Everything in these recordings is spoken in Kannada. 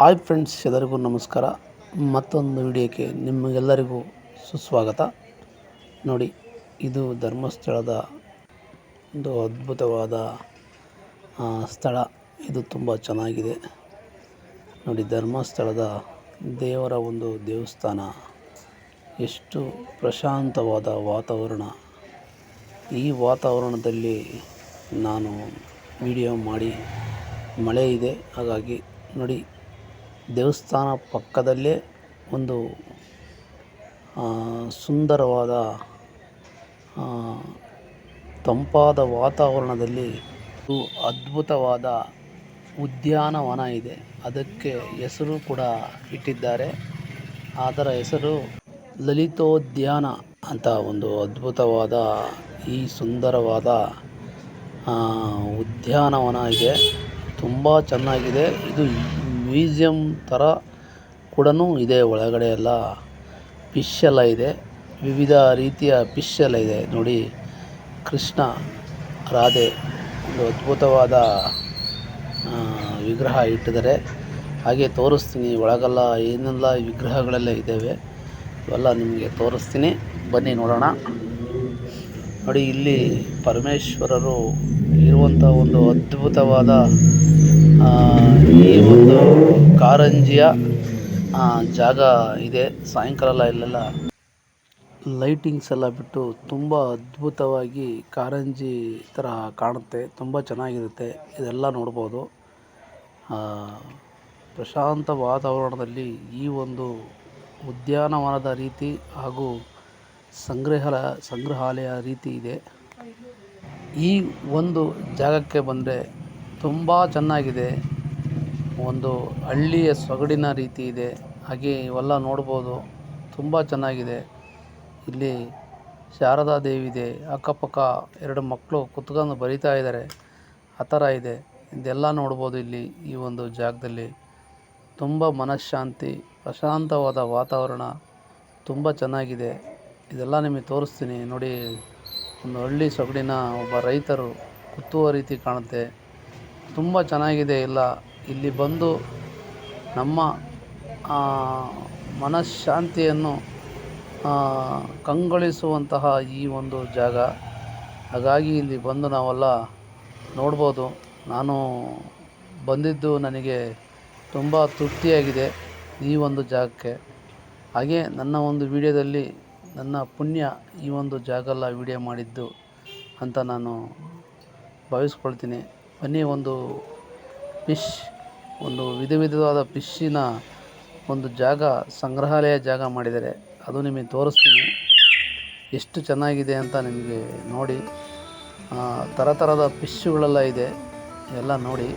ಹಾಯ್ ಫ್ರೆಂಡ್ಸ್, ಎಲ್ಲರಿಗೂ ನಮಸ್ಕಾರ. ಮತ್ತೊಂದು ವಿಡಿಯೋಕ್ಕೆ ನಿಮಗೆಲ್ಲರಿಗೂ ಸುಸ್ವಾಗತ. ನೋಡಿ, ಇದು ಧರ್ಮಸ್ಥಳದ ಒಂದು ಅದ್ಭುತವಾದ ಸ್ಥಳ. ಇದು ತುಂಬ ಚೆನ್ನಾಗಿದೆ. ನೋಡಿ, ಧರ್ಮಸ್ಥಳದ ದೇವರ ಒಂದು ದೇವಸ್ಥಾನ. ಎಷ್ಟು ಪ್ರಶಾಂತವಾದ ವಾತಾವರಣ. ಈ ವಾತಾವರಣದಲ್ಲಿ ನಾನು ವಿಡಿಯೋ ಮಾಡಿ, ಮಳೆ ಇದೆ, ಹಾಗಾಗಿ ನೋಡಿ, ದೇವಸ್ಥಾನ ಪಕ್ಕದಲ್ಲೇ ಒಂದು ಸುಂದರವಾದ ತಂಪಾದ ವಾತಾವರಣದಲ್ಲಿ ಅದ್ಭುತವಾದ ಉದ್ಯಾನವನ ಇದೆ. ಅದಕ್ಕೆ ಹೆಸರು ಕೂಡ ಇಟ್ಟಿದ್ದಾರೆ. ಅದರ ಹೆಸರು ಲಲಿತೋದ್ಯಾನ ಅಂತ. ಒಂದು ಅದ್ಭುತವಾದ ಈ ಸುಂದರವಾದ ಉದ್ಯಾನವನ ಇದೆ. ತುಂಬ ಚೆನ್ನಾಗಿದೆ. ಇದು ಮ್ಯೂಸಿಯಂ ಥರ ಕೂಡ ಇದೆ. ಒಳಗಡೆ ಎಲ್ಲ ಫಿಶ್ ಎಲ್ಲ ಇದೆ, ವಿವಿಧ ರೀತಿಯ ಫಿಶ್ ಎಲ್ಲ ಇದೆ. ನೋಡಿ, ಕೃಷ್ಣ ರಾಧೆ ಒಂದು ಅದ್ಭುತವಾದ ವಿಗ್ರಹ ಇಟ್ಟಿದ್ದಾರೆ. ಹಾಗೆ ತೋರಿಸ್ತೀನಿ ಒಳಗೆಲ್ಲ ಏನೆಲ್ಲ ವಿಗ್ರಹಗಳೆಲ್ಲ ಇದ್ದಾವೆ, ಇವೆಲ್ಲ ನಿಮಗೆ ತೋರಿಸ್ತೀನಿ. ಬನ್ನಿ ನೋಡೋಣ. ನೋಡಿ, ಇಲ್ಲಿ ಪರಮೇಶ್ವರರು ಇರುವಂಥ ಒಂದು ಅದ್ಭುತವಾದ ಈ ಒಂದು ಕಾರಂಜಿಯ ಜಾಗ ಇದೆ. ಸಾಯಂಕಾಲ ಇಲ್ಲೆಲ್ಲ ಲೈಟಿಂಗ್ಸ್ ಎಲ್ಲ ಬಿಟ್ಟು ತುಂಬ ಅದ್ಭುತವಾಗಿ ಕಾರಂಜಿ ಥರ ಕಾಣುತ್ತೆ. ತುಂಬ ಚೆನ್ನಾಗಿರುತ್ತೆ. ಇದೆಲ್ಲ ನೋಡ್ಬೋದು. ಪ್ರಶಾಂತ ವಾತಾವರಣದಲ್ಲಿ ಈ ಒಂದು ಉದ್ಯಾನವನದ ರೀತಿ ಹಾಗೂ ಸಂಗ್ರಹಾಲಯ ರೀತಿ ಇದೆ. ಈ ಒಂದು ಜಾಗಕ್ಕೆ ಬಂದರೆ ತುಂಬ ಚೆನ್ನಾಗಿದೆ. ಒಂದು ಹಳ್ಳಿಯ ಸೊಗಡಿನ ರೀತಿ ಇದೆ. ಹಾಗೆ ಇವೆಲ್ಲ ನೋಡ್ಬೋದು. ತುಂಬ ಚೆನ್ನಾಗಿದೆ. ಇಲ್ಲಿ ಶಾರದಾ ದೇವಿ ಇದೆ. ಅಕ್ಕಪಕ್ಕ 2 ಮಕ್ಕಳು ಕುತ್ಕೊಂಡು ಬರಿತಾ ಇದ್ದಾರೆ. ಆ ಥರ ಇದೆ. ಇದೆಲ್ಲ ನೋಡ್ಬೋದು ಇಲ್ಲಿ. ಈ ಒಂದು ಜಾಗದಲ್ಲಿ ತುಂಬ ಮನಃಶಾಂತಿ, ಪ್ರಶಾಂತವಾದ ವಾತಾವರಣ, ತುಂಬ ಚೆನ್ನಾಗಿದೆ. ಇದೆಲ್ಲ ನಿಮಗೆ ತೋರಿಸ್ತೀನಿ. ನೋಡಿ, ಒಂದು ಹಳ್ಳಿ ಸೊಗಡಿನ ಒಬ್ಬ ರೈತರು ಕುತ್ತುವ ರೀತಿ ಕಾಣುತ್ತೆ. ತುಂಬ ಚೆನ್ನಾಗಿದೆ. ಇಲ್ಲಿ ಬಂದು ನಮ್ಮ ಮನಃಶಾಂತಿಯನ್ನು ಕಂಗೊಳಿಸುವಂತಹ ಈ ಒಂದು ಜಾಗ. ಹಾಗಾಗಿ ಇಲ್ಲಿ ಬಂದು ನಾವೆಲ್ಲ ನೋಡ್ಬೋದು. ನಾನು ಬಂದಿದ್ದು ನನಗೆ ತುಂಬ ತೃಪ್ತಿಯಾಗಿದೆ ಈ ಒಂದು ಜಾಗಕ್ಕೆ. ಹಾಗೆ ನನ್ನ ಒಂದು ವಿಡಿಯೋದಲ್ಲಿ ನನ್ನ ಪುಣ್ಯ ಈ ಒಂದು ಜಾಗ ಎಲ್ಲ ವಿಡಿಯೋ ಮಾಡಿದ್ದು ಅಂತ ನಾನು ಭಾವಿಸ್ಕೊಳ್ತೀನಿ. ಬನ್ನಿ, ಒಂದು ವಿಧವಾದ ಫಿಶ್ಶಿನ ಒಂದು ಜಾಗ, ಸಂಗ್ರಹಾಲಯ ಜಾಗ ಮಾಡಿದ್ದಾರೆ. ಅದು ನಿಮಗೆ ತೋರಿಸ್ತೀನಿ ಎಷ್ಟು ಚೆನ್ನಾಗಿದೆ ಅಂತ. ನಿಮಗೆ ನೋಡಿ, ಥರದ ಫಿಶ್ಶುಗಳೆಲ್ಲ ಇದೆ. ಎಲ್ಲ ನೋಡಿ.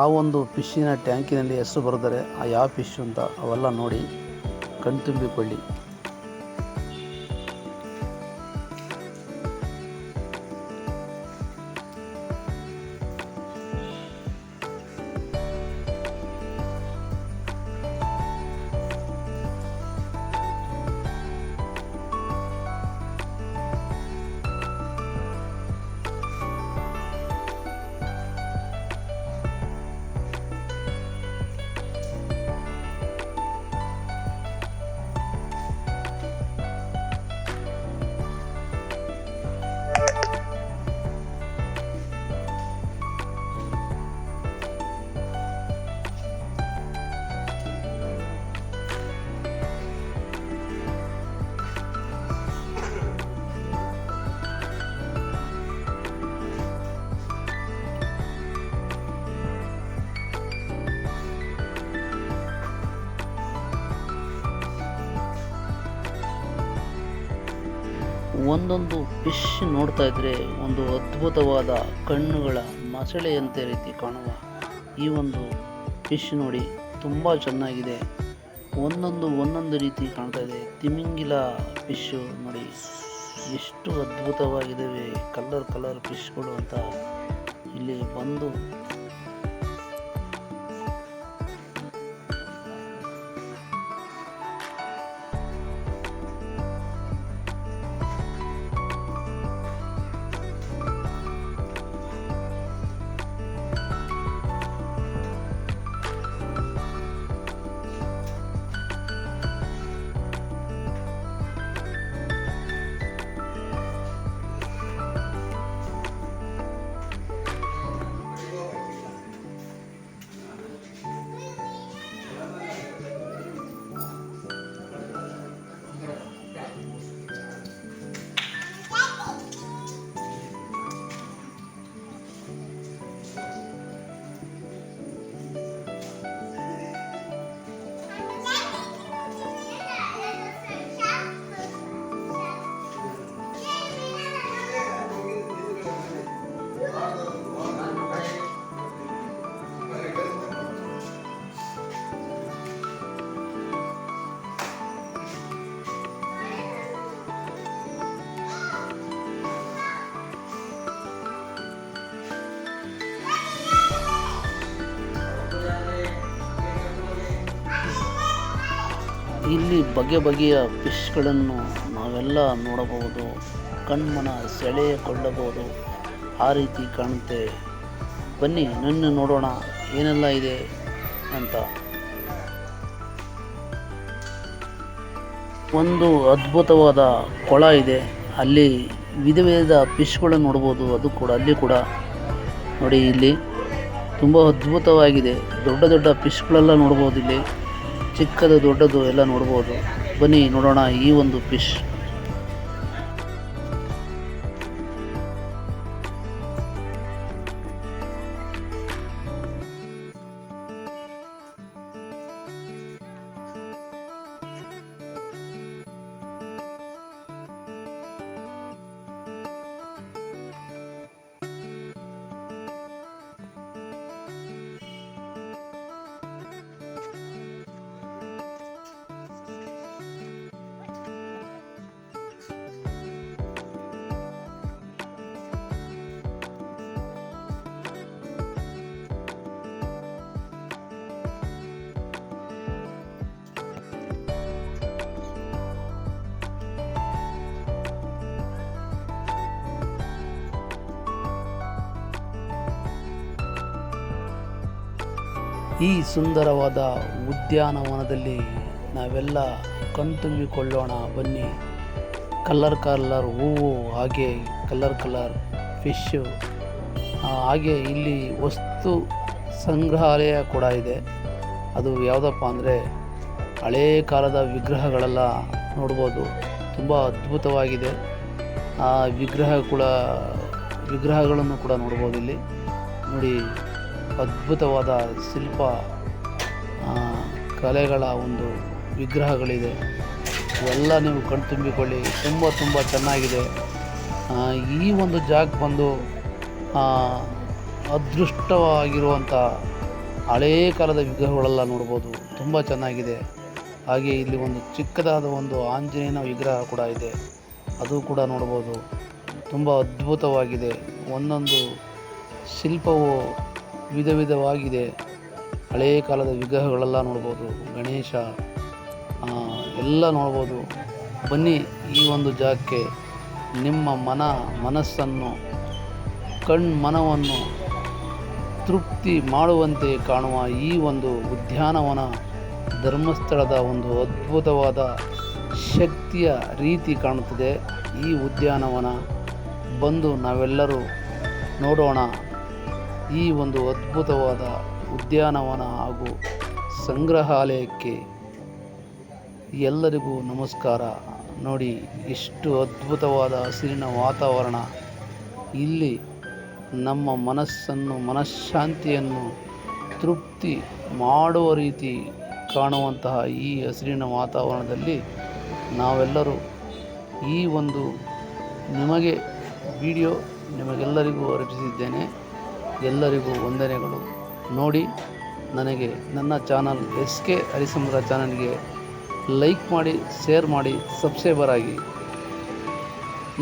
ಆ ಒಂದು ಫಿಶ್ಶಿನ ಟ್ಯಾಂಕಿನಲ್ಲಿ ಹೆಸರು ಬರೆದರೆ ಯಾವ ಫಿಶ್ ಅಂತ, ಅವೆಲ್ಲ ನೋಡಿ ಕಣ್ತುಂಬಿಕೊಳ್ಳಿ. ಒಂದೊಂದು ಫಿಶ್ ನೋಡ್ತಾ ಇದ್ದರೆ ಒಂದು ಅದ್ಭುತವಾದ ಕಣ್ಣುಗಳ ಮಸಳೆಯಂತೆ ರೀತಿ ಕಾಣುವ ಈ ಒಂದು ಫಿಶ್ ನೋಡಿ, ತುಂಬ ಚೆನ್ನಾಗಿದೆ. ಒಂದೊಂದು ರೀತಿ ಕಾಣ್ತಾ ಇದೆ. ತಿಮಿಂಗಿಲ ಫಿಶ್ಶು ನೋಡಿ, ಎಷ್ಟು ಅದ್ಭುತವಾಗಿದ್ದಾವೆ ಕಲರ್ ಫಿಶ್ಗಳು ಅಂತ. ಇಲ್ಲಿ ಬಂದು ಇಲ್ಲಿ ಬಗೆ ಬಗೆಯ ಫಿಶ್ಗಳನ್ನು ನಾವೆಲ್ಲ ನೋಡಬಹುದು, ಕಣ್ಮನ ಸೆಳೆಯಕೊಳ್ಳಬಹುದು. ಆ ರೀತಿ ಕಾಣುತ್ತೆ. ಬನ್ನಿ ನನ್ನ ನೋಡೋಣ ಏನೆಲ್ಲ ಇದೆ ಅಂತ. ಒಂದು ಅದ್ಭುತವಾದ ಕೊಳ ಇದೆ, ಅಲ್ಲಿ ವಿಧ ವಿಧದ ಫಿಶ್ಗಳನ್ನು ನೋಡ್ಬೋದು. ಅದು ಕೂಡ ಅಲ್ಲಿ ಕೂಡ ನೋಡಿ, ಇಲ್ಲಿ ತುಂಬ ಅದ್ಭುತವಾಗಿದೆ. ದೊಡ್ಡ ದೊಡ್ಡ ಫಿಶ್ಗಳೆಲ್ಲ ನೋಡ್ಬೋದು. ಇಲ್ಲಿ ಚಿಕ್ಕದು ದೊಡ್ಡದು ಎಲ್ಲ ನೋಡ್ಬೋದು. ಬನ್ನಿ ನೋಡೋಣ ಈ ಒಂದು ಫಿಶ್. ಈ ಸುಂದರವಾದ ಉದ್ಯಾನವನದಲ್ಲಿ ನಾವೆಲ್ಲ ಕಣ್ತುಂಬಿಕೊಳ್ಳೋಣ ಬನ್ನಿ. ಕಲರ್ ಹೂವು, ಹಾಗೆ ಕಲರ್ ಫಿಶ್ಶು, ಹಾಗೆ ಇಲ್ಲಿ ವಸ್ತು ಸಂಗ್ರಹಾಲಯ ಕೂಡ ಇದೆ. ಅದು ಯಾವುದಪ್ಪ ಅಂದರೆ ಹಳೇ ಕಾಲದ ವಿಗ್ರಹಗಳೆಲ್ಲ ನೋಡ್ಬೋದು. ತುಂಬ ಅದ್ಭುತವಾಗಿದೆ. ಆ ವಿಗ್ರಹಗಳನ್ನು ಕೂಡ ನೋಡ್ಬೋದು. ಇಲ್ಲಿ ನೋಡಿ, ಅದ್ಭುತವಾದ ಶಿಲ್ಪ ಕಲೆಗಳ ಒಂದು ವಿಗ್ರಹಗಳಿದೆ. ಇವೆಲ್ಲ ನೀವು ಕಣ್ತುಂಬಿಕೊಳ್ಳಿ. ತುಂಬ ಚೆನ್ನಾಗಿದೆ. ಈ ಒಂದು ಜಾಗ ಬಂದು ಅದೃಷ್ಟವಾಗಿರುವಂಥ ಹಳೇ ಕಾಲದ ವಿಗ್ರಹಗಳೆಲ್ಲ ನೋಡ್ಬೋದು. ತುಂಬ ಚೆನ್ನಾಗಿದೆ. ಹಾಗೆ ಇಲ್ಲಿ ಒಂದು ಚಿಕ್ಕದಾದ ಒಂದು ಆಂಜನೇಯನ ವಿಗ್ರಹ ಕೂಡ ಇದೆ, ಅದು ಕೂಡ ನೋಡ್ಬೋದು. ತುಂಬ ಅದ್ಭುತವಾಗಿದೆ. ಒಂದೊಂದು ಶಿಲ್ಪವು ವಿಧ ವಿಧವಾಗಿದೆ. ಹಳೇ ಕಾಲದ ವಿಗ್ರಹಗಳೆಲ್ಲ ನೋಡ್ಬೋದು. ಗಣೇಶ ಎಲ್ಲ ನೋಡ್ಬೋದು. ಬನ್ನಿ ಈ ಒಂದು ಜಾಗಕ್ಕೆ. ನಿಮ್ಮ ಮನಸ್ಸನ್ನು ಮನವನ್ನು ತೃಪ್ತಿ ಮಾಡುವಂತೆ ಕಾಣುವ ಈ ಒಂದು ಉದ್ಯಾನವನ ಧರ್ಮಸ್ಥಳದ ಒಂದು ಅದ್ಭುತವಾದ ಶಕ್ತಿಯ ರೀತಿ ಕಾಣುತ್ತದೆ. ಈ ಉದ್ಯಾನವನ ಬಂದು ನಾವೆಲ್ಲರೂ ನೋಡೋಣ. ಈ ಒಂದು ಅದ್ಭುತವಾದ ಉದ್ಯಾನವನ ಹಾಗೂ ಸಂಗ್ರಹಾಲಯಕ್ಕೆ ಎಲ್ಲರಿಗೂ ನಮಸ್ಕಾರ. ನೋಡಿ, ಇಷ್ಟು ಅದ್ಭುತವಾದ ಹಸಿರಿನ ವಾತಾವರಣ. ಇಲ್ಲಿ ನಮ್ಮ ಮನಃಶಾಂತಿಯನ್ನು ತೃಪ್ತಿ ಮಾಡುವ ರೀತಿ ಕಾಣುವಂತಹ ಈ ಹಸಿರಿನ ವಾತಾವರಣದಲ್ಲಿ ನಾವೆಲ್ಲರೂ ಈ ಒಂದು ವಿಡಿಯೋ ನಿಮಗೆಲ್ಲರಿಗೂ ಅರ್ಪಿಸಿದ್ದೇನೆ. ಎಲ್ಲರಿಗೂ ವಂದನೆಗಳು. ನೋಡಿ, ನನಗೆ ನನ್ನ ಚಾನಲ್ SK ಹರಿಸಮುದ್ರ ಚಾನಲ್ಗೆ ಲೈಕ್ ಮಾಡಿ, ಶೇರ್ ಮಾಡಿ, ಸಬ್ಸ್ಕ್ರೈಬರ್ ಆಗಿ.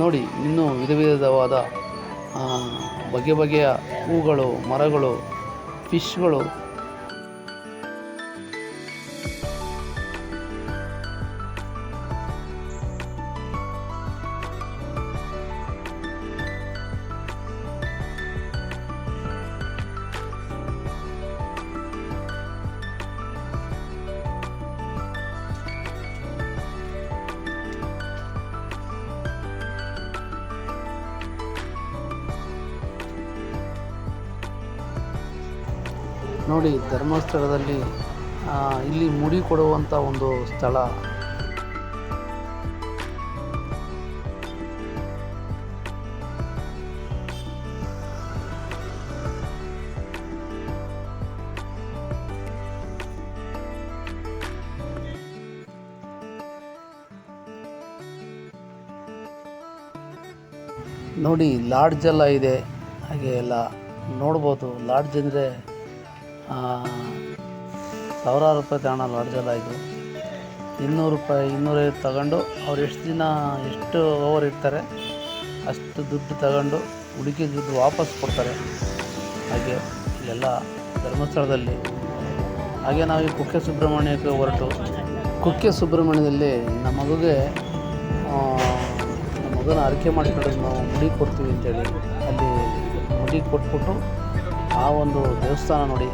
ನೋಡಿ, ಇನ್ನೂ ವಿಧ ವಿಧವಾದ ಬಗೆಯ ಹೂಗಳು, ಮರಗಳು, ಫಿಶ್ಗಳು, ನೋಡಿ, ಧರ್ಮಸ್ಥಳದಲ್ಲಿ ಇಲ್ಲಿ ಮುಡಿ ಕೊಡುವಂಥ ಒಂದು ಸ್ಥಳ. ನೋಡಿ, ಲಾಡ್ಜ್ ಎಲ್ಲ ಇದೆ. ಹಾಗೆ ಎಲ್ಲ ನೋಡ್ಬೋದು. ಲಾಡ್ಜ್ ಅಂದರೆ ಸಾವಿರಾರು ರೂಪಾಯಿ ತಗೋಣ ಲಾಡ್ಜೆಲ್ಲ. ಇದು 200 ರೂಪಾಯಿ, 250 ತಗೊಂಡು ಅವ್ರು ಎಷ್ಟು ಓವರ್ ಇರ್ತಾರೆ ಅಷ್ಟು ದುಡ್ಡು ತಗೊಂಡು ಹುಡುಕಿ ದುಡ್ಡು ವಾಪಸ್ ಕೊಡ್ತಾರೆ. ಹಾಗೆ ಇಲ್ಲೆಲ್ಲ ಧರ್ಮಸ್ಥಳದಲ್ಲಿ. ಹಾಗೆ ನಾವು ಈ ಕುಕ್ಕೆ ಸುಬ್ರಹ್ಮಣ್ಯಕ್ಕೆ ಹೊರಟು ಕುಕ್ಕೆ ಸುಬ್ರಹ್ಮಣ್ಯದಲ್ಲಿ ನಮ್ಮ ಮಗನ ಅರಕೆ ಮಾಡಿಕೊಂಡ್ರೆ ನಾವು ಮುಡಿ ಕೊಡ್ತೀವಿ ಅಂತೇಳಿ ಅಲ್ಲಿ ಮುಡಿ ಕೊಟ್ಬಿಟ್ಟು ಆ ಒಂದು ದೇವಸ್ಥಾನ ನೋಡಿ,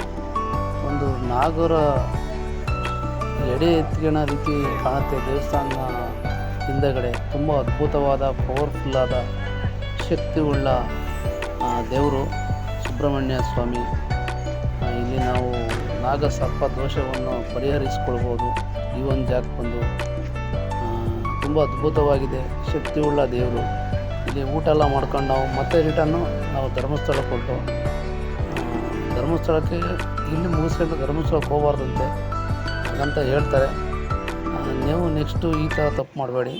ಒಂದು ನಾಗರ ಎಡೆ ಎತ್ತಿಗೆಣ ರೀತಿ ಕಾಣುತ್ತೆ. ದೇವಸ್ಥಾನ ಹಿಂದೆಗಡೆ ತುಂಬ ಅದ್ಭುತವಾದ ಪವರ್ಫುಲ್ಲಾದ ಶಕ್ತಿಯುಳ್ಳ ದೇವರು ಸುಬ್ರಹ್ಮಣ್ಯ ಸ್ವಾಮಿ. ಇಲ್ಲಿ ನಾವು ನಾಗಸರ್ಪ ದೋಷವನ್ನು ಪರಿಹರಿಸ್ಕೊಳ್ಬೋದು. ಈ ಒಂದು ಜಾಗಕ್ಕೆ ಬಂದು ತುಂಬ ಅದ್ಭುತವಾಗಿದೆ, ಶಕ್ತಿಯುಳ್ಳ ದೇವರು. ಇಲ್ಲಿ ಊಟ ಎಲ್ಲ ಮಾಡ್ಕೊಂಡು ನಾವು ಮತ್ತೆ ರಿಟರ್ನು ನಾವು ಧರ್ಮಸ್ಥಳಕ್ಕೆ ಹೊರಟು ಧರ್ಮಸ್ಥಳಕ್ಕೆ ಇಲ್ಲಿ ಮುಗಿಸ್ಕೊಂಡು ಧರ್ಮಸ್ಥಳಕ್ಕೆ ಹೋಗಬಾರ್ದಂತೆ ಅಂತ ಹೇಳ್ತಾರೆ. ನೀವು ನೆಕ್ಸ್ಟು ಈ ಥರ ತಪ್ಪು ಮಾಡಬೇಡಿ.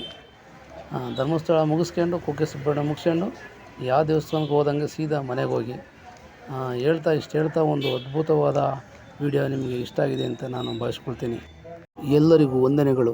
ಧರ್ಮಸ್ಥಳ ಮುಗಿಸ್ಕೊಂಡು ಕುಕ್ಕೆ ಸುಬ್ರಹ್ಮಣ್ಯ ಮುಗಿಸ್ಕೊಂಡು ಯಾವ ದೇವಸ್ಥಾನಕ್ಕೆ ಹೋದಂಗೆ ಸೀದಾ ಮನೆಗೆ ಹೋಗಿ ಇಷ್ಟು ಹೇಳ್ತಾ ಒಂದು ಅದ್ಭುತವಾದ ವಿಡಿಯೋ ನಿಮಗೆ ಇಷ್ಟ ಆಗಿದೆ ಅಂತ ನಾನು ಭಾವಿಸ್ಕೊಳ್ತೀನಿ. ಎಲ್ಲರಿಗೂ ವಂದನೆಗಳು.